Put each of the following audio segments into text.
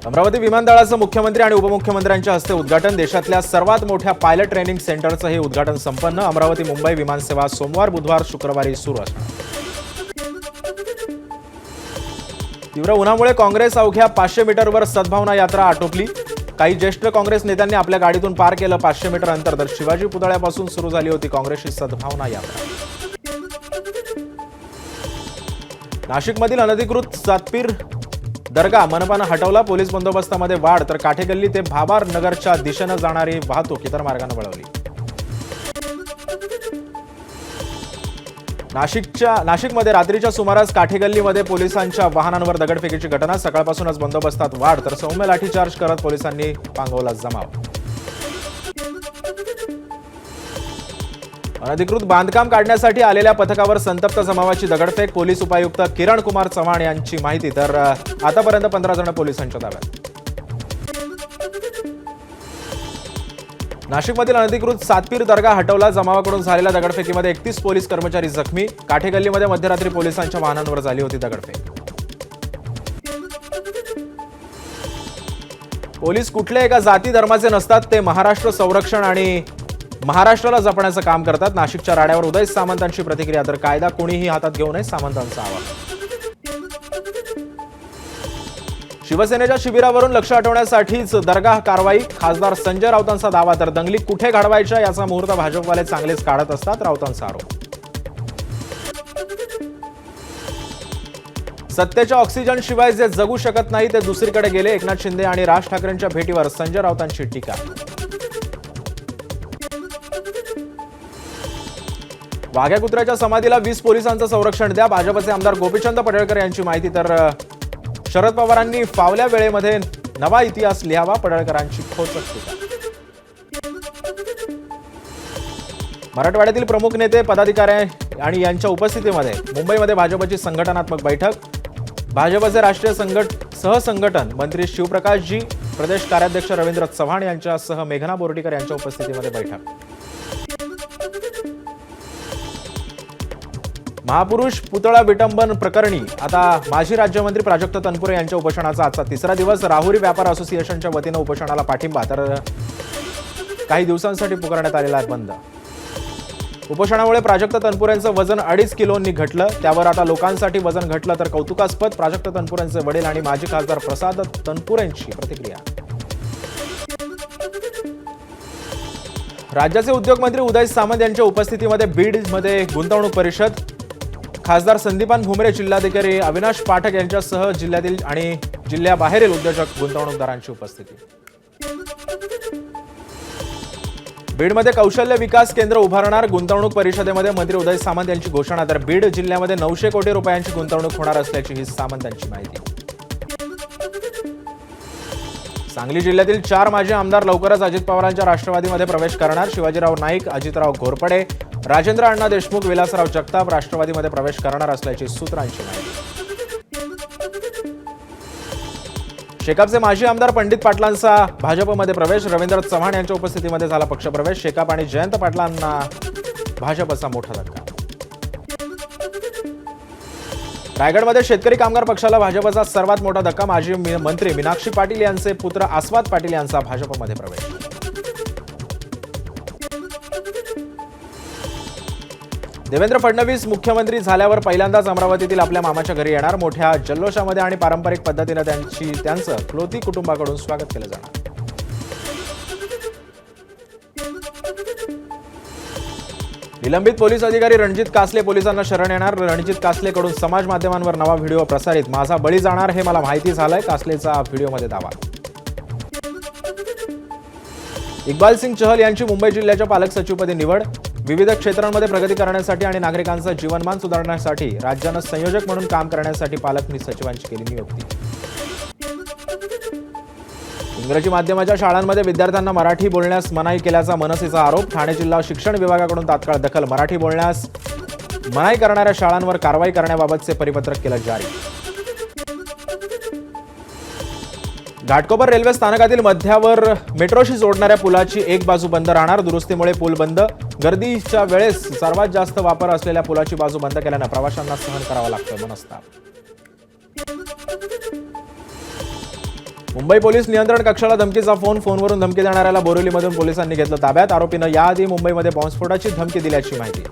अमरावती विमानतळाचं मुख्यमंत्री आणि उपमुख्यमंत्र्यांच्या हस्ते उद्घाटन। देशातल्या सर्वात मोठ्या पायलट ट्रेनिंग सेंटरचं हे उद्घाटन संपन्न। अमरावती मुंबई विमानसेवा सोमवार बुधवार शुक्रवारी सुरू असणार। तीव्र उन्हामुळे काँग्रेस अवघ्या 500 मीटरवर सद्भावना यात्रा आटोपली। काही ज्येष्ठ काँग्रेस नेत्यांनी आपल्या गाडीतून पार केलं 500 मीटर अंतर। तर शिवाजी पुतळ्यापासून सुरू झाली होती काँग्रेसची सद्भावना यात्रा। नाशिकमधील अनधिकृत सातपीर दर्गा मनपानं हटवला। पोलीस बंदोबस्तामध्ये वाढ। तर काठेगल्ली ते भाबार नगरच्या दिशेनं जाणारी वाहतूक इतर मार्गाने वळवली। नाशिकमध्ये रात्रीच्या सुमारास काठेगल्लीमध्ये पोलिसांच्या वाहनांवर दगडफेकीची घटना। सकाळपासूनच बंदोबस्तात वाढ। तर सौम्य लाठीचार्ज करत पोलिसांनी पांगवला जमाव। अनधिकृत बांधकाम काढण्यासाठी आलेल्या पथकावर संतप्त जमावाची दगडफेक। पोलीस उपायुक्त किरण कुमार चव्हाण यांची माहिती। तर आतापर्यंत 15 जण पोलिसांच्या ताब्यात। नाशिकमधील अनधिकृत सातपीर दर्गा हटवला। जमावाकडून झालेल्या दगडफेकीमध्ये 31 पोलीस कर्मचारी जखमी। काठेगल्लीमध्ये मध्यरात्री पोलिसांच्या वाहनांवर झाली होती दगडफेक। पोलीस कुठल्या एका जाती धर्माचे नसतात, ते महाराष्ट्र संरक्षण आणि महाराष्ट्राला जपण्याचं काम करतात। नाशिकच्या राड्यावर उदय सामंतांची प्रतिक्रिया। तर कायदा कोणीही हातात घेऊ नये, सामंतांचं आवाहन। शिवसेनेच्या शिबिरावरून लक्ष हटवण्यासाठीच दर्गा कारवाई। खासदार संजय राऊतांचा दावा। तर दंगली कुठे घडवायच्या याचा मुहूर्त भाजपवाले चांगलेच काढत असतात, राऊतांचा आरोप। सत्तेच्या ऑक्सिजन शिवाय जे जगू शकत नाही ते दुसरीकडे गेले। एकनाथ शिंदे आणि राज ठाकरेंच्या भेटीवर संजय राऊतांची टीका। वाघ्या कुत्र्याच्या समाधीला 20 पोलिसांचं संरक्षण द्या। भाजपचे आमदार गोपीचंद पडळकर यांची माहिती। तर शरद पवारांनी फावल्या वेळेमध्ये नवा इतिहास लिहावा, पडळकरांची खोचक टीका। मराठवाड्यातील प्रमुख नेते पदाधिकारी आणि यांच्या उपस्थितीमध्ये मुंबईमध्ये भाजपची संघटनात्मक बैठक। भाजपचे राष्ट्रीय सहसंघटन मंत्री शिवप्रकाशजी, प्रदेश कार्याध्यक्ष रवींद्र चव्हाण यांच्यासह मेघना बोर्डीकर यांच्या उपस्थितीमध्ये बैठक। महापुरुष पुतळा विटंबन प्रकरणी आता माजी राज्यमंत्री प्राजक्त तनपुरे यांच्या उपोषणाचा आजचा तिसरा दिवस। राहुरी व्यापार असोसिएशनच्या वतीनं उपोषणाला पाठिंबा। तर काही दिवसांसाठी पुकारण्यात आलेला बंद। उपोषणामुळे प्राजक्त तनपुरेंचं वजन 2.5 किलोंनी घटलं। त्यावर आता लोकांसाठी वजन घटलं तर कौतुकास्पद। प्राजक्त तनपुरेंचे वडील आणि माजी खासदार प्रसाद तनपुरेंची प्रतिक्रिया। राज्याचे उद्योग मंत्री उदय सामंत यांच्या उपस्थितीमध्ये बीडमध्ये गुंतवणूक परिषद। खासदार संदीपान भुमरे, जिल्हाधिकारी अविनाश पाठक यांच्यासह जिल्ह्यातील आणि जिल्ह्याबाहेरील उद्योजक गुंतवणूकदारांची उपस्थिती। बीडमध्ये कौशल्य विकास केंद्र उभारणार। गुंतवणूक परिषदेमध्ये मंत्री उदय सामंत यांची घोषणा। तर बीड जिल्ह्यामध्ये 900 कोटी रुपयांची गुंतवणूक होणार असल्याची ही सामंत यांची माहिती। सांगली जिल्ह्यातील 4 माजी आमदार लवकरच अजित पवारांच्या राष्ट्रवादीमध्ये प्रवेश करणार। शिवाजीराव नाईक, अजितराव घोरपडे, राजेंद्र अण्णा देशमुख, विलासराव जगताप राष्ट्रवादीमध्ये प्रवेश करणार असल्याची सूत्रांची माहिती। शेकापचे माजी आमदार पंडित पाटलांचा भाजपमध्ये प्रवेश। रवींद्र चव्हाण यांच्या उपस्थितीमध्ये झाला पक्षप्रवेश। शेकाप आणि जयंत पाटलांना भाजपचा मोठा धक्का। रायगडमध्ये शेतकरी कामगार पक्षाला भाजपचा सर्वात मोठा धक्का। माजी मंत्री मीनाक्षी पाटील यांचे पुत्र आस्वाद पाटील यांचा भाजपमध्ये प्रवेश। देवेंद्र फडणवीस मुख्यमंत्री झाल्यावर पहिल्यांदाच अमरावतीतील आपल्या मामाच्या घरी येणार। मोठ्या जल्लोषामध्ये आणि पारंपरिक पद्धतीने त्यांचं क्लोती कुटुंबाकडून स्वागत केलं जाणार। निलंबित पोलीस अधिकारी रणजित कासले पोलिसांना शरण येणार। रणजित कासलेकडून समाज माध्यमांवर नवा व्हिडिओ प्रसारित। माझा बळी जाणार हे मला माहिती झालंय, कासलेचा व्हिडिओमध्ये दावा। इक्बाल सिंग चहल यांची मुंबई जिल्ह्याच्या पालक सचिवपदी निवड। विविध क्षेत्रांमध्ये प्रगती करण्यासाठी आणि नागरिकांचं जीवनमान सुधारण्यासाठी राज्यानं संयोजक म्हणून काम करण्यासाठी पालक सचिवांची केली नियुक्ती। इंग्रजी माध्यमाच्या शाळांमध्ये विद्यार्थ्यांना मराठी बोलण्यास मनाई केल्याचा मनसेचा आरोप। ठाणे जिल्हा शिक्षण विभागाकडून तात्काळ दखल। मराठी बोलण्यास मनाई करणाऱ्या शाळांवर कारवाई करण्याबाबतचे परिपत्रक केलं जारी। घाटकोपर रेल्वे स्थानकातील मध्यावर मेट्रोशी जोडणाऱ्या पुलाची एक बाजू बंद राहणार। दुरुस्तीमुळे पूल बंद। गर्दीच्या वेळेस सर्वात जास्त वापर असलेल्या पुलाची बाजू बंद केल्याने प्रवाशांना सहन करावा लागतोय मनस्ताप। मुंबई पोलीस नियंत्रण कक्षाला धमकीचा फोनवरून धमकी देणाऱ्याला बोरिवलीमधून पोलिसांनी घेतलं ताब्यात. आरोपीनं याआधी मुंबईमध्ये बॉम्बस्फोटाची धमकी दिल्याची माहिती.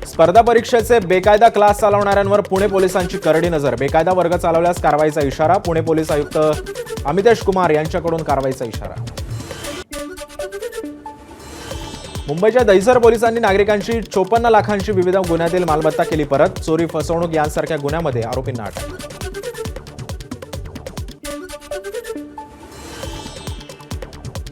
स्पर्धा परीक्षेचे बेकायदा क्लास चालवणाऱ्यांवर पुणे पोलिसांची करडी नजर. बेकायदा वर्ग चालवल्यास कारवाईचा इशारा. पुणे पोलीस आयुक्त अमितेश कुमार यांच्याकडून कारवाईचा इशारा. मुंबईच्या दहिसर पोलिसांनी नागरिकांची 54 लाखांची विविध गुन्ह्यातील मालमत्ता केली परत. चोरी, फसवणूक यांसारख्या गुन्ह्यामध्ये आरोपींना अटक.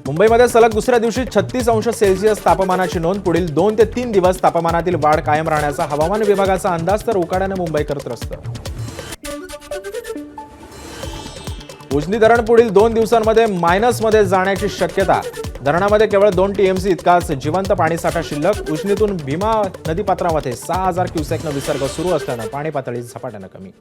मुंबईमध्ये सलग दुसऱ्या दिवशी 36 अंश सेल्सिअस तापमानाची नोंद. पुढील 2 ते 3 दिवस तापमानातील वाढ कायम राहण्याचा हवामान विभागाचा अंदाज, तर उकाड्याने मुंबईकर त्रस्त. उजनी धरण पुढील 2 दिवसांमध्ये मायनसमध्ये जाण्याची शक्यता. धरणामध्ये केवळ 2 टीएमसी इतकाच जिवंत पाणीसाठा शिल्लक. उजनीतून भीमा नदीपात्रामध्ये 6000 क्युसेकनं विसर्ग सुरू असल्यानं पाणी पातळी झपाट्यानं कमी.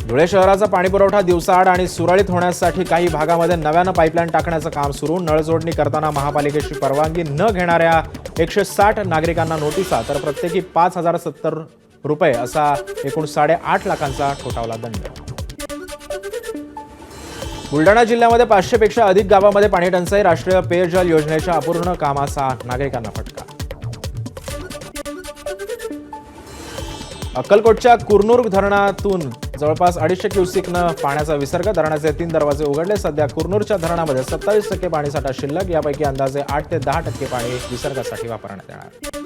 धुळे शहराचा पाणीपुरवठा दिवसाआड आणि सुरळीत होण्यासाठी काही भागामध्ये नव्यानं पाईपलाईन टाकण्याचं काम सुरू. नळजोडणी करताना महापालिकेची परवानगी न घेणाऱ्या 160 नागरिकांना नोटिसा, तर प्रत्येकी 5070 रुपये असा एकूण 8.5 लाखांचा ठोठावला दंड. बुलढाणा जिल्ह्यामध्ये 500 पेक्षा अधिक गावामध्ये पाणी टंचाई. राष्ट्रीय पेयजल योजनेच्या अपूर्ण कामाचा नागरिकांना फटका. अक्कलकोटच्या कुरनूर धरणातून जवळपास 250 क्युसेकनं पाण्याचा विसर्ग. धरणाचे 3 दरवाजे उघडले. सध्या कुरनूरच्या धरणामध्ये 27% पाणीसाठा शिल्लक. यापैकी अंदाजे 8 ते 10% पाणी विसर्गासाठी वापरण्यात येणार.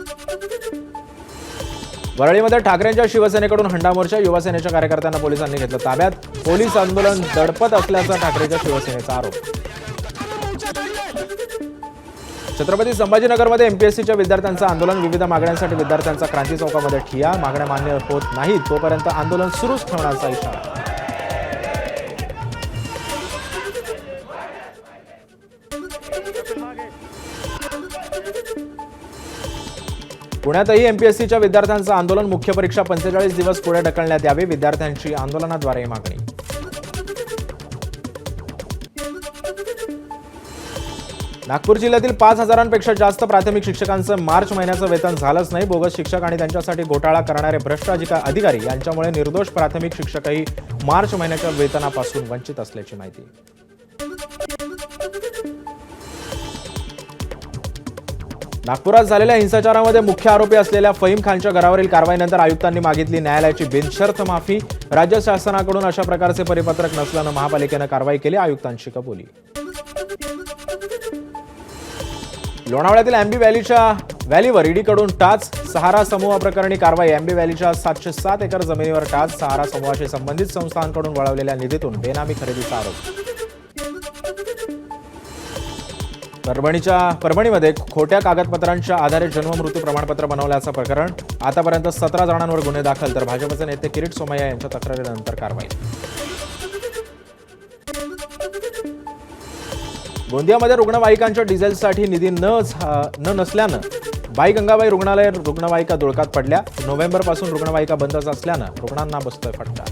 वरळीमध्ये ठाकरेंच्या शिवसेनेकडून हंडा मोर्चा. युवासेनेच्या कार्यकर्त्यांना पोलिसांनी घेतलं ताब्यात. पोलीस आंदोलन दडपत असल्याचा ठाकरेंच्या शिवसेनेचा आरोप. छत्रपती संभाजीनगरमध्ये एमपीएससीच्या विद्यार्थ्यांचं आंदोलन. विविध मागण्यांसाठी विद्यार्थ्यांचा क्रांती चौकामध्ये ठिय्या. मागण्या मान्य होत नाहीत तोपर्यंत आंदोलन सुरूच ठेवण्याचा इशारा. पुण्यातही एमपीएससीच्या विद्यार्थ्यांचं आंदोलन. मुख्य परीक्षा 45 दिवस पुढे ढकलण्यात यावी. विद्यार्थ्यांची आंदोलनाद्वारे मागणी. नागपूर जिल्ह्यातील 5000पेक्षा जास्त प्राथमिक शिक्षकांचं मार्च महिन्याचं वेतन झालंच नाही. बोगस शिक्षक आणि त्यांच्यासाठी घोटाळा करणारे भ्रष्ट अधिकारी यांच्यामुळे निर्दोष प्राथमिक शिक्षकही मार्च महिन्याच्या वेतनापासून वंचित असल्याची माहिती. नागपुरात झालेल्या हिंसाचारामध्ये मुख्य आरोपी असलेल्या फहीम खानच्या घरावरील कारवाईनंतर आयुक्तांनी मागितली न्यायालयाची बिनशर्त माफी. राज्य शासनाकडून अशा प्रकारचे परिपत्रक नसल्यानं महापालिकेनं कारवाई केली. आयुक्तांची कबुली. लोणावळ्यातील अँबी व्हॅलीवर ईडीकडून टाच. सहारा समूह प्रकरणी कारवाई. अँबी व्हॅलीच्या 707 एकर जमिनीवर टाच. सहारा समूहाशी संबंधित संस्थांकडून वळवलेल्या निधीतून बेनामी खरेदीचा आरोप. परभणीमध्ये खोट्या कागदपत्रांच्या आधारे जन्ममृत्यू प्रमाणपत्र बनवल्याचं प्रकरण. आतापर्यंत 17 जणांवर गुन्हे दाखल, तर भाजपचे नेते किरीट सोमय्या यांच्या तक्रारीनंतर कारवाई. गोंदियामध्ये रुग्णवाहिकांच्या डिझेलसाठी निधी नसल्यानं बाई गंगाबाई रुग्णवाहिका धुळकात पडल्या. नोव्हेंबरपासून रुग्णवाहिका बंदच असल्यानं रुग्णांना बसतोय फटका.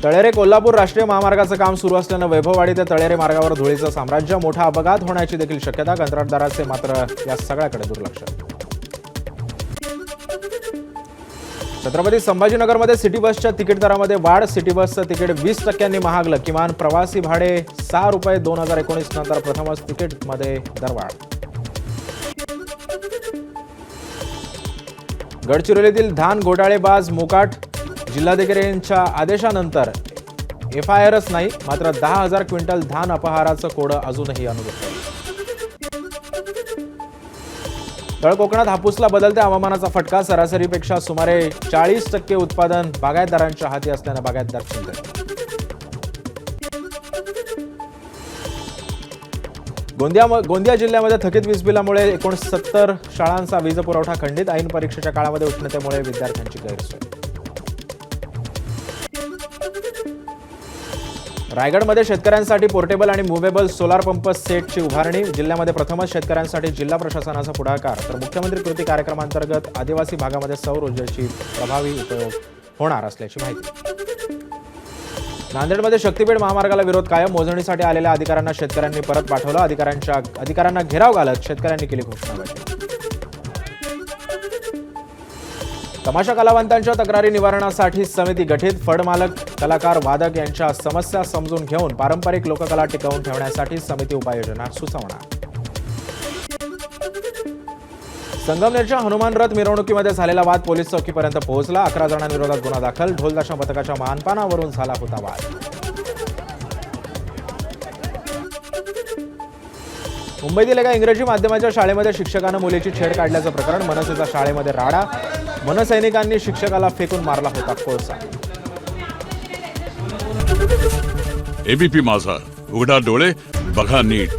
तळेरे कोल्हापूर राष्ट्रीय महामार्गाचं काम सुरू असल्यानं वैभववाडी ते तळेरे मार्गावर धुळीचं साम्राज्य. मोठा अपघात होण्याची देखील शक्यता. कंत्राटदाराचे मात्र या सगळ्याकडे दुर्लक्ष. छत्रपती संभाजीनगरमध्ये सिटी बसच्या तिकीट दरामध्ये वाढ. सिटी बसचं तिकीट 20% महागलं. किमान प्रवासी भाडे ₹6 2019 नंतर प्रथमच तिकीटमध्ये दरवाढ. गडचिरोलीतील धान घोटाळेबाज मोकाट. जिल्हाधिकाऱ्यांच्या आदेशानंतर FIRच नाही, मात्र 10,000 क्विंटल धान अपहाराचं कोडं अजूनही अनुगत. तळ कोकणात हापूसला बदलत्या हवामानाचा फटका. सरासरीपेक्षा सुमारे 40% उत्पादन बागायतदारांच्या हाती असल्यानं बागायतदार चिंतेत. गोंदिया जिल्ह्यामध्ये थकीत वीज बिलामुळे 69 शाळांचा वीज पुरवठा खंडित. ऐन परीक्षेच्या काळामध्ये उष्णतेमुळे विद्यार्थ्यांची गैरसोय. रायगडमध्ये शेतकऱ्यांसाठी पोर्टेबल आणि मुव्हेबल सोलार पंप सेटची उभारणी. जिल्ह्यामध्ये प्रथमच शेतकऱ्यांसाठी जिल्हा प्रशासनाचा पुढाकार. तर मुख्यमंत्री कृती कार्यक्रमांतर्गत आदिवासी भागामध्ये सौर ऊर्जेची प्रभावी उपयोग होणार असल्याची माहिती. नांदेडमध्ये शक्तीपीठ महामार्गाला विरोध कायम. मोजणीसाठी आलेल्या अधिकाऱ्यांना शेतकऱ्यांनी परत पाठवलं. अधिकाऱ्यांना घेराव घालत शेतकऱ्यांनी केली घोषणाबाजी. तमाशा कलावंतांच्या तक्रारी निवारणासाठी समिती गठीत. फडमालक, कलाकार, वादक यांच्या समस्या समजून घेऊन पारंपरिक लोककला टिकवून ठेवण्यासाठी समिती उपाययोजना सुचवणार. संगमनेरच्या हनुमान रथ मिरवणुकीमध्ये झालेला वाद पोलीस चौकीपर्यंत पोहोचला. 11 जणांविरोधात गुन्हा दाखल. ढोल-ताशा पथकाच्या मानपानावरून झाला होता वाद. मुंबईतील एका इंग्रजी माध्यमाच्या शाळेमध्ये शिक्षकानं मुलीची छेड काढल्याचं प्रकरण. मनसेचा शाळेमध्ये राडा. मनसैनिकांनी शिक्षकाला फेकून मारला होता कोळसा. एबीपी माझा, उघडा डोळे बघा नीट.